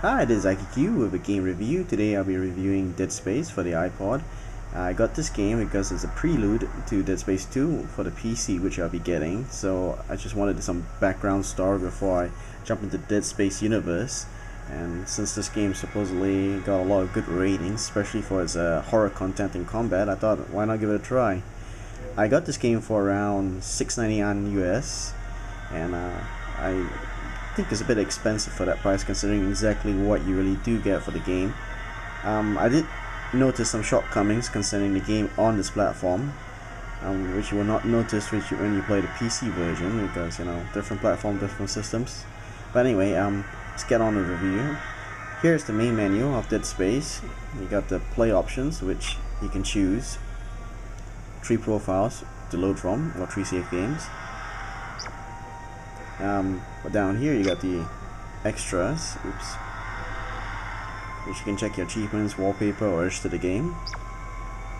Hi, this is ig33ku with a game review. Today I'll be reviewing Dead Space for the iPod. I got this game because it's a prelude to Dead Space 2 for the PC, which I'll be getting. So I just wanted some background story before I jump into Dead Space universe. And since this game supposedly got a lot of good ratings, especially for its horror content and combat, I thought why not give it a try. I got this game for around $6.99 US, and I think it's a bit expensive for that price considering exactly what you really do get for the game. I did notice some shortcomings concerning the game on this platform, which you will not notice when you play the PC version, because different platform, different systems. But anyway, let's get on with the review. Here's the main menu of Dead Space. You got the play options, which you can choose 3 profiles to load from, or 3 save games. But down here you got the extras, which you can check your achievements, wallpaper, or edge to the game.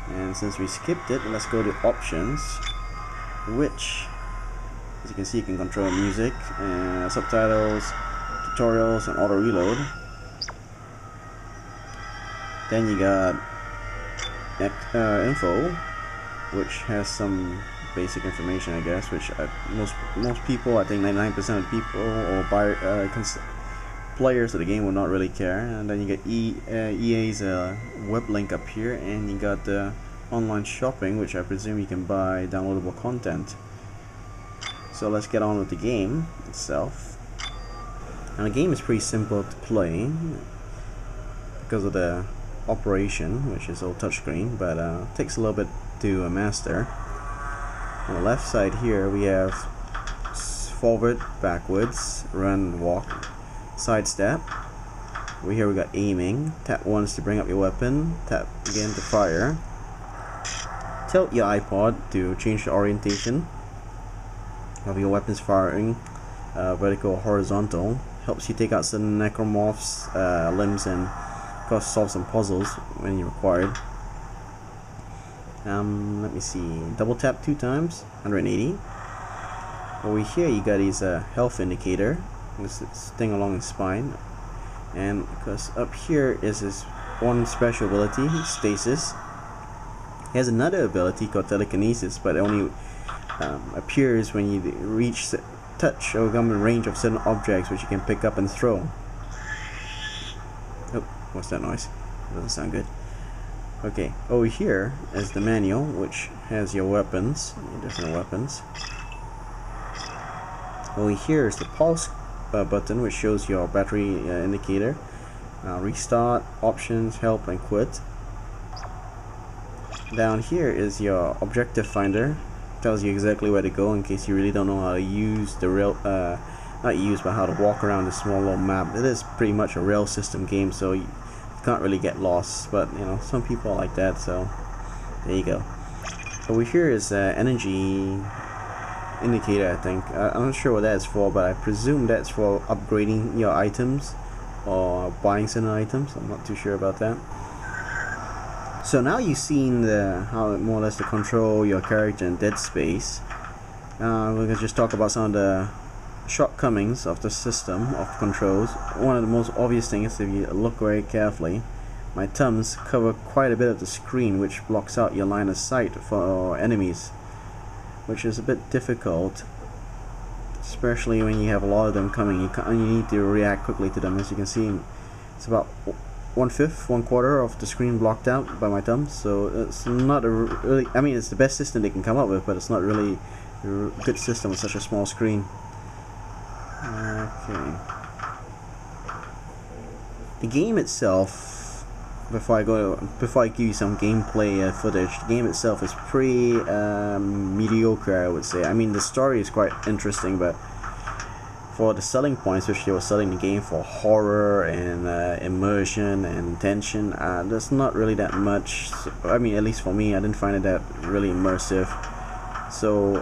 And since we skipped it, let's go to options, which, as you can see, you can control music, subtitles, tutorials, and auto reload. Then you got info, which has some basic information, I guess, which most people, I think 99% of people or players of the game will not really care. And then you get EA's web link up here, and you got the online shopping, which I presume you can buy downloadable content. So let's get on with the game itself. And the game is pretty simple to play because of the operation, which is all touchscreen, but takes a little bit to master. On the left side here we have forward, backwards, run, walk, sidestep. Over here we got aiming. Tap once to bring up your weapon, tap again to fire. Tilt your iPod to change the orientation of your weapon's firing, vertical or horizontal. Helps you take out certain necromorphs, limbs, and of course solve some puzzles when you're required. Let me see, double tap 2 times, 180. Over here you got his health indicator, this thing along his spine, and because up here is his one special ability, stasis. He has another ability called telekinesis, but it only appears when you reach touch or come in range of certain objects which you can pick up and throw. Oh, what's that noise? Doesn't sound good. Okay, over here is the manual, which has your weapons, different weapons. Over here is the pulse button, which shows your battery indicator. Restart, options, help, and quit. Down here is your objective finder. Tells you exactly where to go in case you really don't know how to use the rail, not use, but how to walk around this small little map. It is pretty much a rail system game, so you can't really get lost, but some people are like that, so there you go. Over here is energy indicator, I think. I'm not sure what that's for, but I presume that's for upgrading your items or buying certain items. I'm not too sure about that. So now you've seen how more or less to control your character in Dead Space. We're going to just talk about some of the shortcomings of the system of controls. One of the most obvious things, if you look very carefully, my thumbs cover quite a bit of the screen, which blocks out your line of sight for enemies, which is a bit difficult, especially when you have a lot of them coming. You need to react quickly to them. As you can see, it's about 1/5, 1/4 of the screen blocked out by my thumbs, so it's not a really, I mean, it's the best system they can come up with, but it's not really a good system with such a small screen. Okay. The game itself, before I give you some gameplay footage, the game itself is pretty mediocre, I would say. I mean, the story is quite interesting, but for the selling points, which they were selling the game for, horror and immersion and tension, there's not really that much. I mean, at least for me, I didn't find it that really immersive. So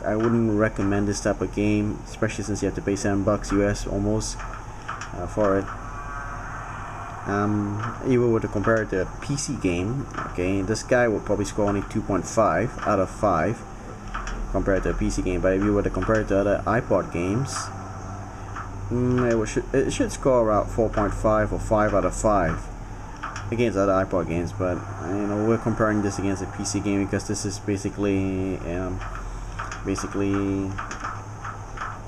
I wouldn't recommend this type of game, especially since you have to pay $7 US almost for it. If you were to compare it to a PC game, okay, this guy would probably score only 2.5 out of 5 compared to a PC game. But if you were to compare it to other iPod games, it should score about 4.5 or 5 out of 5 against other iPod games, but you know, we're comparing this against a PC game because this is basically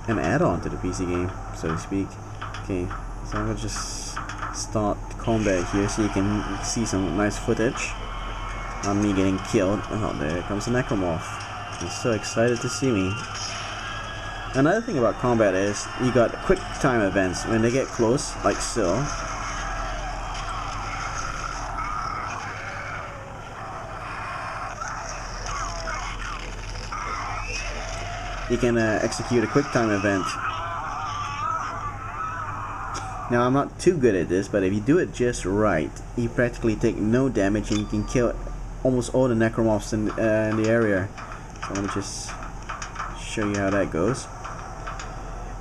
an add-on to the PC game, so to speak. Okay, so I'm gonna just start combat here so you can see some nice footage on me getting killed. Oh, there comes the necromorph. He's so excited to see me. Another thing about combat is you got quick time events when they get close, like so. You can execute a quick time event. Now I'm not too good at this, but if you do it just right, you practically take no damage and you can kill almost all the necromorphs in the area. So let me just show you how that goes.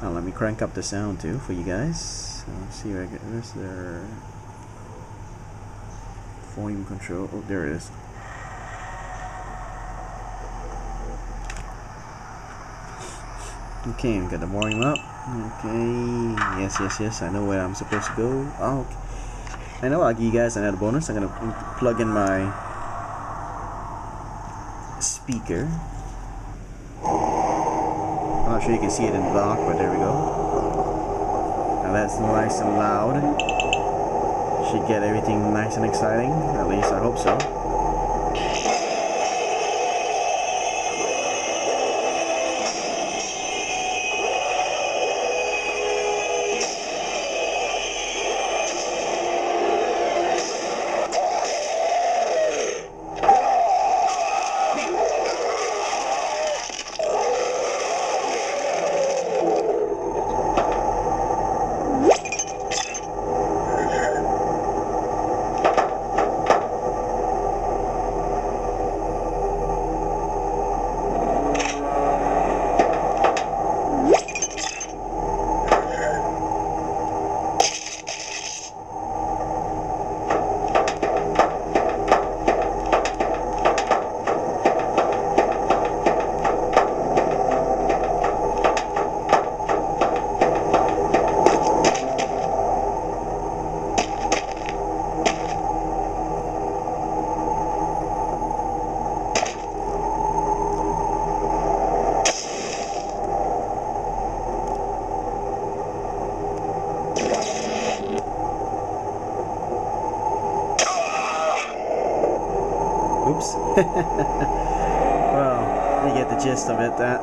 Now let me crank up the sound too for you guys. Let's see where's their volume control. Oh, there it is. Okay, we got the volume up. Okay, yes, I know where I'm supposed to go. Oh, okay. I know I'll give you guys another bonus. I'm gonna plug in my speaker. I'm not sure you can see it in the dark, but there we go. Now that's nice and loud. Should get everything nice and exciting. At least I hope so. Oops. Well, you get the gist of it, that.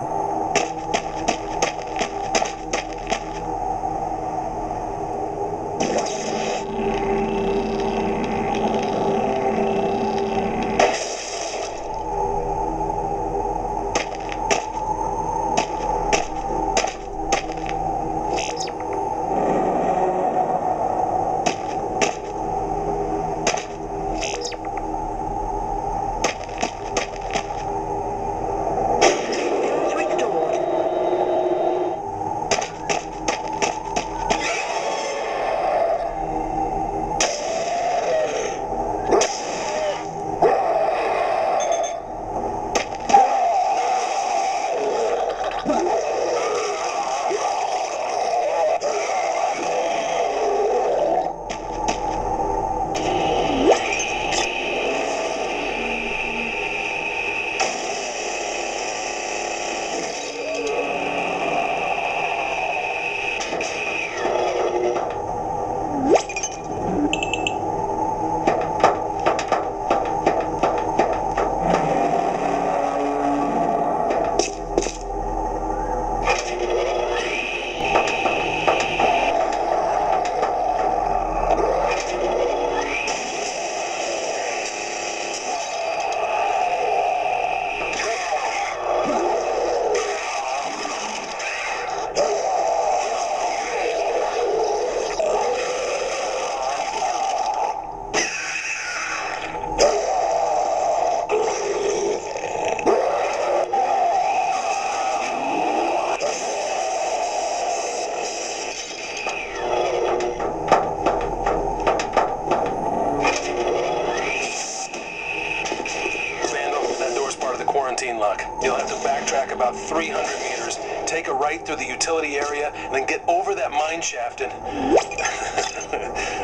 Lock. You'll have to backtrack about 300 meters take a right through the utility area, and then get over that mine shaft and...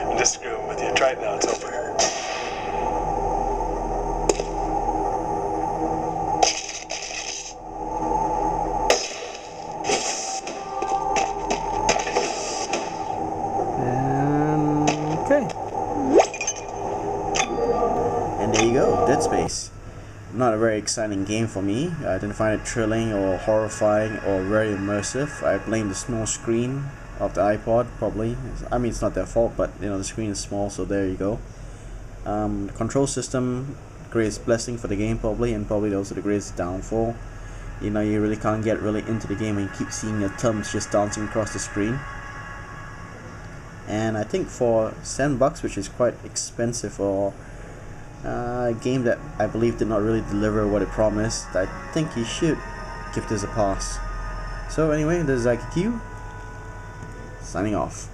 I'm just screwing with you. Try it now. It's over here. Okay. And there you go, Dead Space. Not a very exciting game for me. I didn't find it thrilling or horrifying or very immersive. I blame the small screen of the iPod, probably. I mean, it's not their fault, but you know, the screen is small, so there you go. The control system, greatest blessing for the game probably, and probably also the greatest downfall. You know, you really can't get really into the game and you keep seeing your thumbs just dancing across the screen. And I think for $7, which is quite expensive for a game that I believe did not really deliver what it promised, I think you should give this a pass. So anyway, this is ig33ku, signing off.